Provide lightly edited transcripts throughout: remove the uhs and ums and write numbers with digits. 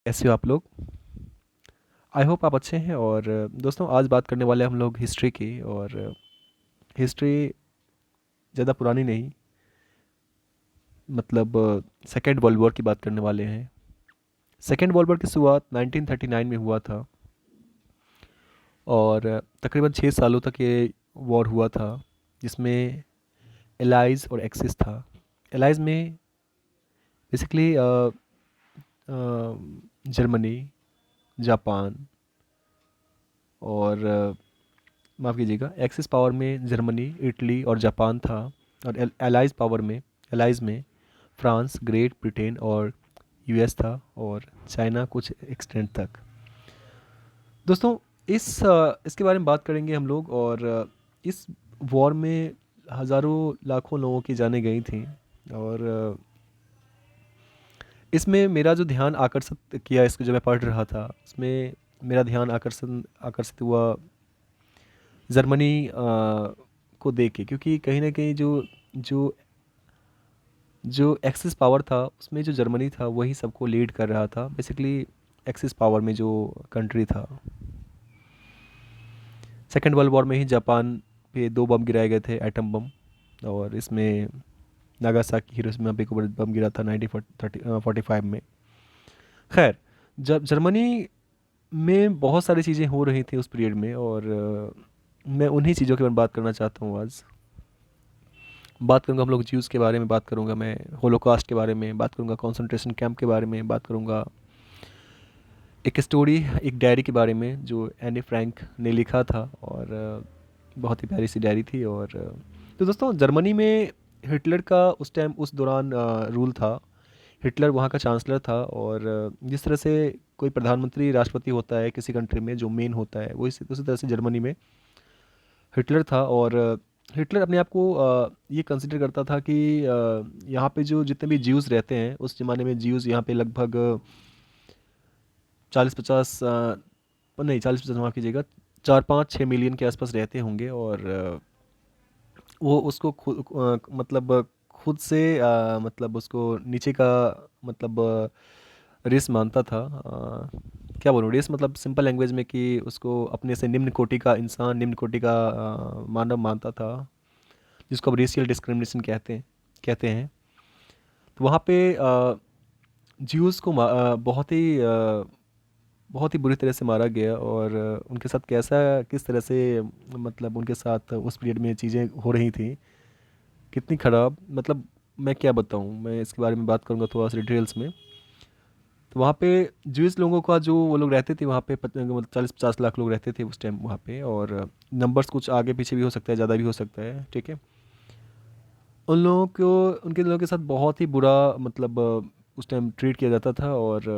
कैसे हो आप लोग। आई होप आप अच्छे हैं। और दोस्तों आज बात करने वाले हैं हम लोग हिस्ट्री की। और हिस्ट्री ज़्यादा पुरानी नहीं, मतलब सेकेंड वर्ल्ड वॉर की बात करने वाले हैं। सेकेंड वर्ल्ड वॉर की शुरुआत 1939 में हुआ था। और तकरीबन 6 सालों तक ये वॉर हुआ था, जिसमें एलाइज और एक्सिस था। एलाइज में बेसिकली जर्मनी, जापान और माफ़ कीजिएगा, एक्सिस पावर में जर्मनी, इटली और जापान था। और एलाइज पावर में, एलाइज में फ्रांस, ग्रेट ब्रिटेन और यूएस था, और चाइना कुछ एक्सटेंट तक। दोस्तों इसके बारे में बात करेंगे हम लोग। और इस वॉर में हज़ारों लाखों लोगों की जानें गई थी। और इसमें मेरा जो ध्यान आकर्षित किया, इसको जब मैं पढ़ रहा था, उसमें मेरा ध्यान आकर्षित हुआ जर्मनी को देख के। क्योंकि कहीं ना कहीं जो जो जो एक्सिस पावर था, उसमें जो जर्मनी था वही सबको लीड कर रहा था बेसिकली। एक्सिस पावर में जो कंट्री था, सेकेंड वर्ल्ड वॉर में ही जापान पे 2 बम गिराए गए थे, एटम बम। और इसमें नागासाकी, हिरोशिमा पे को बम गिरा था 1945 में। खैर, जब जर्मनी में बहुत सारी चीज़ें हो रही थी उस पीरियड में। और मैं उन्हीं चीज़ों के बारे में बात करना चाहता हूँ आज। बात करूँगा हम लोग ज्यूज़ के बारे में, बात करूँगा मैं होलोकॉस्ट के बारे में, बात करूँगा कंसंट्रेशन कैंप के बारे में, बात करूँगा एक स्टोरी, एक डायरी के बारे में जो एनी फ्रैंक ने लिखा था। और बहुत ही प्यारी सी डायरी थी। और तो दोस्तों, जर्मनी में हिटलर का उस टाइम, उस दौरान रूल था। हिटलर वहाँ का चांसलर था। और जिस तरह से कोई प्रधानमंत्री, राष्ट्रपति होता है किसी कंट्री में, जो मेन होता है, वो इसी उसी तरह से जर्मनी में हिटलर था। और हिटलर अपने आप को ये कंसिडर करता था कि यहाँ पे जो जितने भी ज्यूज़ रहते हैं, उस ज़माने में ज्यूज़ यहाँ पे लगभग 40-50, नहीं 40-50 माफ़ कीजिएगा, 4-5-6 मिलियन के आसपास रहते होंगे। और वो उसको मतलब खुद से मतलब उसको नीचे का, मतलब रेस मानता था। क्या बोलूँ, रेस मतलब सिंपल लैंग्वेज में कि उसको अपने से निम्न कोटि का इंसान, निम्न कोटि का मानव मानता था, जिसको अब रेशियल डिस्क्रिमिनेशन कहते हैं। तो वहाँ पे ज्यूज़ को बहुत ही बुरी तरह से मारा गया। और उनके साथ किस तरह से, मतलब उनके साथ उस पीरियड में चीज़ें हो रही थी, कितनी ख़राब, मतलब मैं क्या बताऊँ। मैं इसके बारे में बात करूँगा थोड़ा सा डिटेल्स में। तो वहाँ पे ज्यूइश लोगों का, जो वो लोग रहते थे वहाँ पे, मतलब 40-50 लाख लोग रहते थे उस टाइम वहाँ पे। और नंबर्स कुछ आगे पीछे भी हो सकता है, ज़्यादा भी हो सकता है, ठीक है। उन लोगों को, उनके लोगों के साथ बहुत ही बुरा, मतलब उस टाइम ट्रीट किया जाता था। और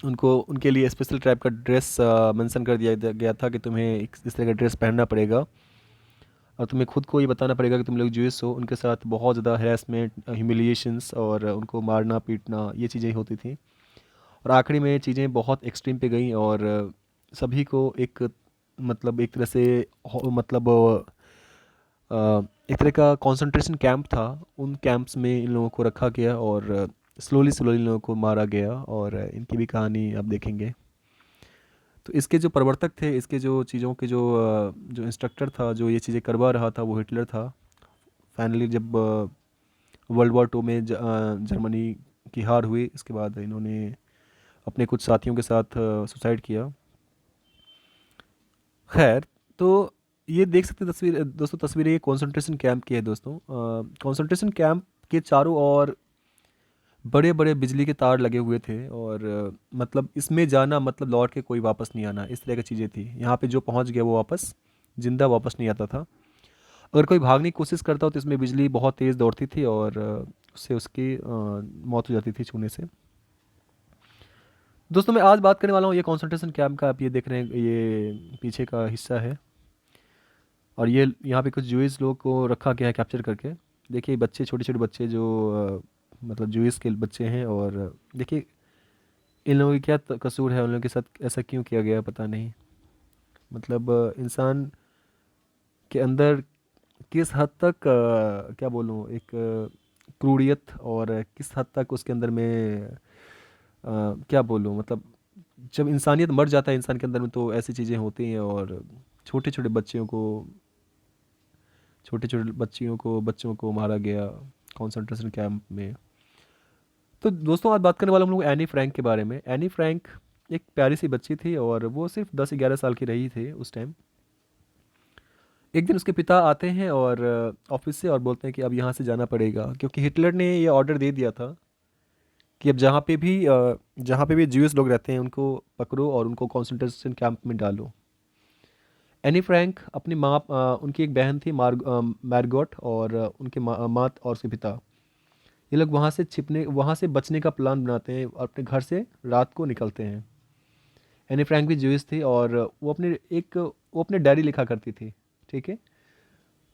उनको, उनके लिए स्पेशल टाइप का ड्रेस मेंशन कर दिया गया था कि तुम्हें इस तरह का ड्रेस पहनना पड़ेगा। और तुम्हें खुद को ये बताना पड़ेगा कि तुम लोग ज्यूइश हो। उनके साथ बहुत ज़्यादा हैरेसमेंट, ह्यूमिलिएशंस और उनको मारना पीटना, ये चीज़ें होती थी। और आखिरी में चीज़ें बहुत एक्सट्रीम पे गई। और सभी को एक, मतलब एक तरह से मतलब एक तरह का कंसंट्रेशन कैंप था। उन कैंप्स में इन लोगों को रखा गया, और स्लोली स्लोली इन लोगों को मारा गया। और इनकी भी कहानी आप देखेंगे। तो इसके जो प्रवर्तक थे, इसके जो चीज़ों के जो इंस्ट्रक्टर था, जो ये चीज़ें करवा रहा था, वो हिटलर था। फाइनली जब वर्ल्ड वॉर 2 में जर्मनी की हार हुई, इसके बाद इन्होंने अपने कुछ साथियों के साथ सुसाइड किया। खैर, तो ये देख सकते हैं तस्वीर, दोस्तों तस्वीर ये कंसंट्रेशन कैंप की है दोस्तों। कंसंट्रेशन कैंप के चारों ओर बड़े बड़े बिजली के तार लगे हुए थे। और मतलब इसमें जाना मतलब लौट के कोई वापस नहीं आना, इस तरह की चीज़ें थी। यहाँ पे जो पहुँच गया वो वापस जिंदा वापस नहीं आता था। अगर कोई भागने की कोशिश करता हो तो इसमें बिजली बहुत तेज़ दौड़ती थी, और उससे उसकी मौत हो जाती थी छूने से। दोस्तों मैं आज बात करने वाला हूँ ये कंसंट्रेशन कैंप का। आप ये देख रहे हैं, ये पीछे का हिस्सा है। और ये यहाँ पे कुछ जूइस लोग को रखा गया है कैप्चर करके। देखिए बच्चे, छोटे छोटे बच्चे जो मतलब जूइस के बच्चे हैं। और देखिए इन लोगों की क्या कसूर है, उन लोगों के साथ ऐसा क्यों किया गया पता नहीं। मतलब इंसान के अंदर किस हद तक क्या बोलूँ, एक क्रूरियत, और किस हद तक उसके अंदर में क्या बोलूँ मतलब, जब इंसानियत मर जाता है इंसान के अंदर में तो ऐसी चीज़ें होती हैं। और छोटे छोटे बच्चियों को छोटे छोटे बच्चों को मारा गया कॉन्सेंट्रेशन कैंप में। तो दोस्तों आज बात करने वाला हम लोग एनी फ्रैंक के बारे में। एनी फ्रैंक एक प्यारी सी बच्ची थी और वो सिर्फ 10-11 साल की रही थी उस टाइम। एक दिन उसके पिता आते हैं और ऑफिस से और बोलते हैं कि अब यहाँ से जाना पड़ेगा, क्योंकि हिटलर ने ये ऑर्डर दे दिया था कि अब जहाँ पे भी ज्यूस लोग रहते हैं उनको पकड़ो और उनको कॉन्सेंट्रेशन कैंप में डालो। एनी फ्रैंक अपनी उनकी एक बहन थी मैरगॉट, और उनके माँ और उसके पिता, ये लोग वहाँ से बचने का प्लान बनाते हैं और अपने घर से रात को निकलते हैं। एनी फ्रैंक भी ज्यूस थी और वो अपने डायरी लिखा करती थी, ठीक है।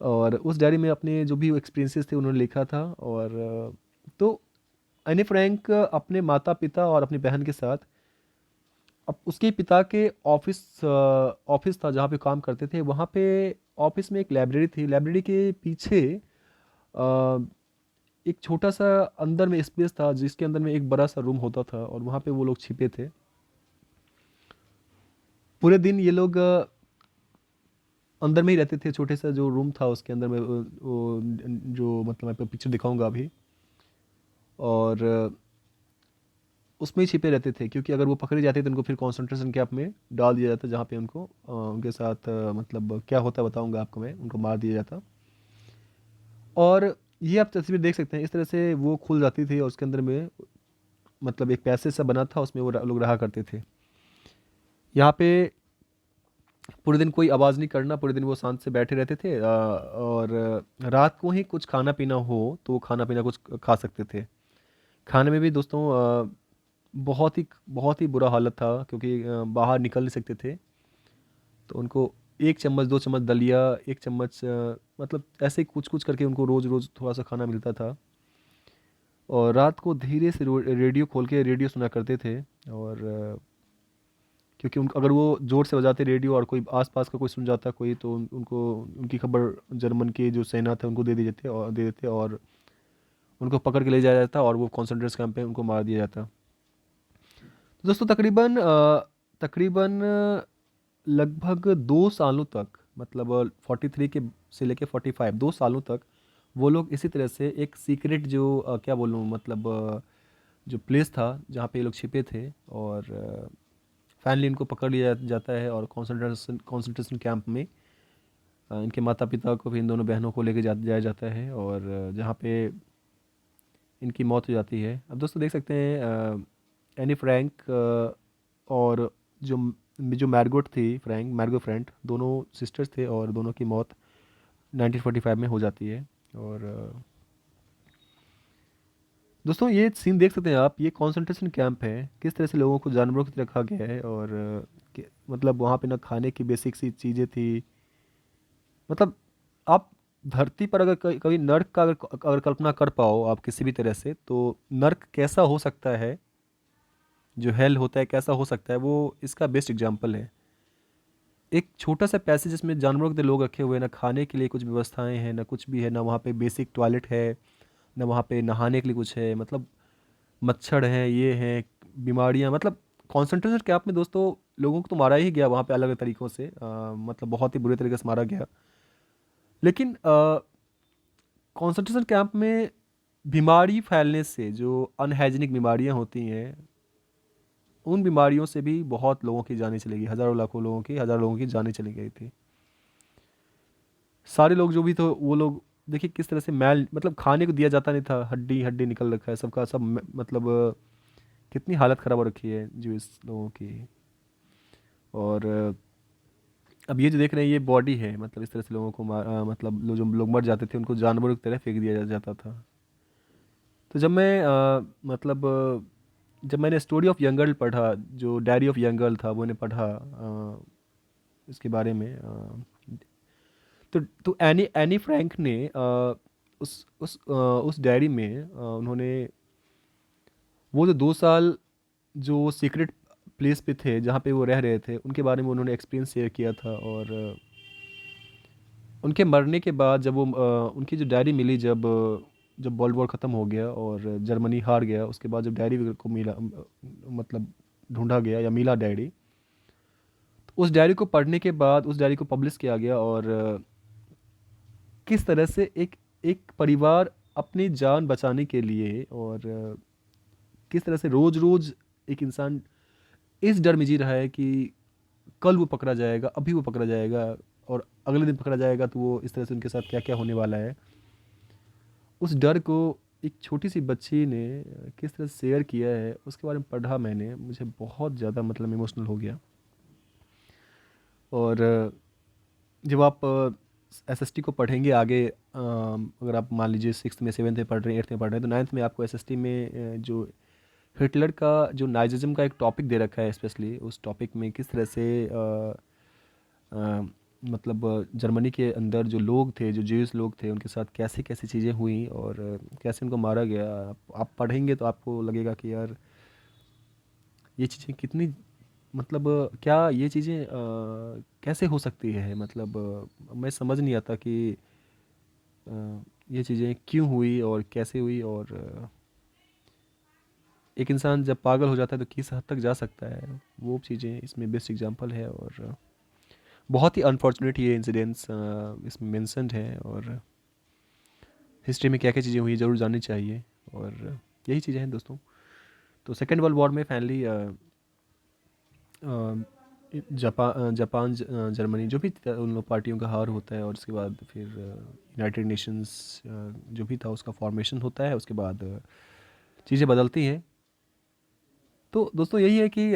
और उस डायरी में अपने जो भी एक्सपीरियंसेस थे उन्होंने लिखा था। और तो एनी फ्रैंक अपने माता पिता और अपनी बहन के साथ, अब उसके पिता के ऑफिस था जहाँ पे काम करते थे, वहाँ पे ऑफिस में एक लाइब्रेरी थी। लाइब्रेरी के पीछे अ, एक छोटा सा अंदर में स्पेस था जिसके अंदर में एक बड़ा सा रूम होता था और वहाँ पे वो लोग छिपे थे। पूरे दिन ये लोग अंदर में ही रहते थे। छोटे सा जो रूम था उसके अंदर में जो मतलब मैं आपको पिक्चर दिखाऊंगा अभी। और उसमें ही छिपे रहते थे, क्योंकि अगर वो पकड़े जाते तो उनको फिर कंसंट्रेशन कैंप में डाल दिया जाता, जहाँ पे उनको उनके साथ मतलब क्या होता है बताऊंगा आपको मैं, उनको मार दिया जाता। और ये आप तस्वीर देख सकते हैं, इस तरह से वो खुल जाती थी और उसके अंदर में मतलब एक पैसेज सा बना था, उसमें वो लोग रहा करते थे। यहाँ पे पूरे दिन कोई आवाज़ नहीं करना, पूरे दिन वो शांत से बैठे रहते थे। और रात को ही कुछ खाना पीना हो तो वो खाना पीना कुछ खा सकते थे। खाने में भी दोस्तों बहुत ही बुरा हालत था, क्योंकि बाहर निकल नहीं सकते थे। तो उनको 1 चम्मच 2 चम्मच दलिया, 1 चम्मच मतलब ऐसे ही कुछ कुछ करके उनको रोज़ रोज़ थोड़ा सा खाना मिलता था। और रात को धीरे से रेडियो खोल के रेडियो सुना करते थे। और क्योंकि अगर वो ज़ोर से बजाते रेडियो और कोई आसपास का कोई सुन जाता कोई, तो उनको उनकी खबर जर्मन के जो सेना थे उनको दे देते और उनको पकड़ के ले जाया जाता और वो कॉन्सेंट्रेशन कैंप पे उनको मार दिया जाता। तो दोस्तों तकरीबन लगभग 2 सालों तक, मतलब 43 के से लेके 45, 2 सालों तक वो लोग इसी तरह से एक सीक्रेट जो क्या बोलूँ मतलब जो प्लेस था जहाँ पे ये लोग छिपे थे। और फाइनली इनको पकड़ लिया जाता है और कॉन्सेंट्रेशन कैंप में इनके माता पिता को भी, इन दोनों बहनों को लेके जाया जाता है और जहाँ पे इनकी मौत हो जाती है। अब दोस्तों देख सकते हैं एनी फ्रैंक और जो जो मैरगोट थी, मैरगो फ्रेंड, दोनों सिस्टर्स थे और दोनों की मौत 1945 में हो जाती है। और दोस्तों ये सीन देख सकते हैं आप, ये कंसंट्रेशन कैंप है, किस तरह से लोगों को जानवरों की तरह रखा गया है। और मतलब वहाँ पे ना खाने की बेसिक सी चीज़ें थी। मतलब आप धरती पर अगर कभी नर्क का अगर कल्पना कर पाओ आप किसी भी तरह से, तो नर्क कैसा हो सकता है, जो हेल होता है कैसा हो सकता है, वो इसका बेस्ट एग्जाम्पल है। एक छोटा सा पैसेज जिसमें जानवरों के लोग रखे हुए हैं, ना खाने के लिए कुछ व्यवस्थाएं हैं, ना कुछ भी है, ना वहाँ पे बेसिक टॉयलेट है, ना वहाँ पे नहाने के लिए कुछ है। मतलब मच्छर हैं, ये हैं, बीमारियाँ, मतलब कॉन्सेंट्रेशन कैंप में दोस्तों लोगों को तो मारा ही गया वहाँ पे अलग अलग तरीक़ों से, मतलब बहुत ही बुरे तरीके से मारा गया। लेकिन कॉन्सेंट्रेशन कैंप में बीमारी फैलने से, जो अनहाइजीनिक बीमारियाँ होती हैं, उन बीमारियों से भी बहुत लोगों की जानें चली गई, हज़ारों लोगों की जानें चली गई थी। सारे लोग जो भी तो वो लोग देखिए किस तरह से मैल, मतलब खाने को दिया जाता नहीं था, हड्डी हड्डी निकल रखा है सबका सब, मतलब कितनी हालत ख़राब हो रखी है जो इस लोगों की। और अब ये जो देख रहे हैं ये बॉडी है, मतलब इस तरह से लोगों को मतलब जो लोग मर जाते थे उनको जानवरों की तरह फेंक दिया जाता था। तो जब मैंने स्टोरी ऑफ यंग गर्ल पढ़ा, जो डायरी ऑफ यंग गर्ल था वो मैंने पढ़ा इसके बारे में, तो एनी एनी फ्रैंक ने उस डायरी में उन्होंने वो जो 2 साल जो सीक्रेट प्लेस पे थे जहाँ पे वो रह रहे थे उनके बारे में उन्होंने एक्सपीरियंस शेयर किया था। और उनके मरने के बाद जब उनकी जो डायरी मिली, जब जब वर्ल्ड वॉर ख़त्म हो गया और जर्मनी हार गया, उसके बाद जब डायरी वगैरह को मिला, मतलब ढूंढा गया या मिला डायरी, तो उस डायरी को पढ़ने के बाद उस डायरी को पब्लिश किया गया। और किस तरह से एक एक परिवार अपनी जान बचाने के लिए, और किस तरह से रोज़ रोज़ एक इंसान इस डर में जी रहा है कि कल वो पकड़ा जाएगा, अभी वो पकड़ा जाएगा, और अगले दिन पकड़ा जाएगा, तो वो इस तरह से उनके साथ क्या क्या होने वाला है, उस डर को एक छोटी सी बच्ची ने किस तरह से शेयर किया है, उसके बारे में पढ़ा मैंने, मुझे बहुत ज़्यादा मतलब इमोशनल हो गया। और जब आप एसएसटी को पढ़ेंगे आगे, अगर आप मान लीजिए सिक्स में, सेवन्थ में पढ़ रहे हैं, एट्थ में पढ़ रहे हैं, तो नाइन्थ में आपको एसएसटी में जो हिटलर का जो नाइजिज्म का एक टॉपिक दे रखा है, स्पेशली उस टॉपिक में किस तरह से मतलब जर्मनी के अंदर जो लोग थे, जो ज्यूस लोग थे, उनके साथ कैसे कैसे चीज़ें हुई और कैसे उनको मारा गया। आप पढ़ेंगे तो आपको लगेगा कि यार ये चीज़ें कितनी, मतलब क्या ये चीज़ें कैसे हो सकती है, मतलब मैं समझ नहीं आता कि ये चीज़ें क्यों हुई और कैसे हुई, और एक इंसान जब पागल हो जाता है तो किस हद तक जा सकता है, वो चीज़ें इसमें बेस्ट एग्जांपल है। और बहुत ही अनफॉर्चुनेट ये इंसिडेंट्स इसमें मेंशन्ड हैं, और हिस्ट्री में क्या क्या चीज़ें हुई ज़रूर जाननी चाहिए। और यही चीज़ें हैं दोस्तों। तो सेकेंड वर्ल्ड वॉर में फाइनली जापान, जर्मनी, जो भी उन लोग पार्टियों का हार होता है, और उसके बाद फिर यूनाइटेड नेशंस जो भी था उसका फॉर्मेशन होता है, उसके बाद चीज़ें बदलती हैं। तो दोस्तों यही है कि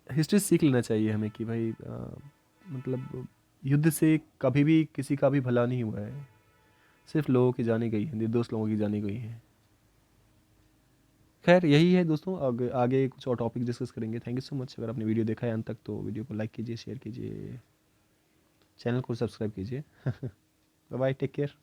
हिस्ट्री सीख लेना चाहिए हमें कि भाई मतलब युद्ध से कभी भी किसी का भी भला नहीं हुआ है, सिर्फ लोगों की जानी गई है, निर्दोष लोगों की जानी गई है। खैर यही है दोस्तों, आगे आगे कुछ और टॉपिक डिस्कस करेंगे। Thank you so much. अगर आपने वीडियो देखा है अंत तक तो वीडियो को लाइक कीजिए, शेयर कीजिए, चैनल को सब्सक्राइब कीजिए। Bye bye, take care.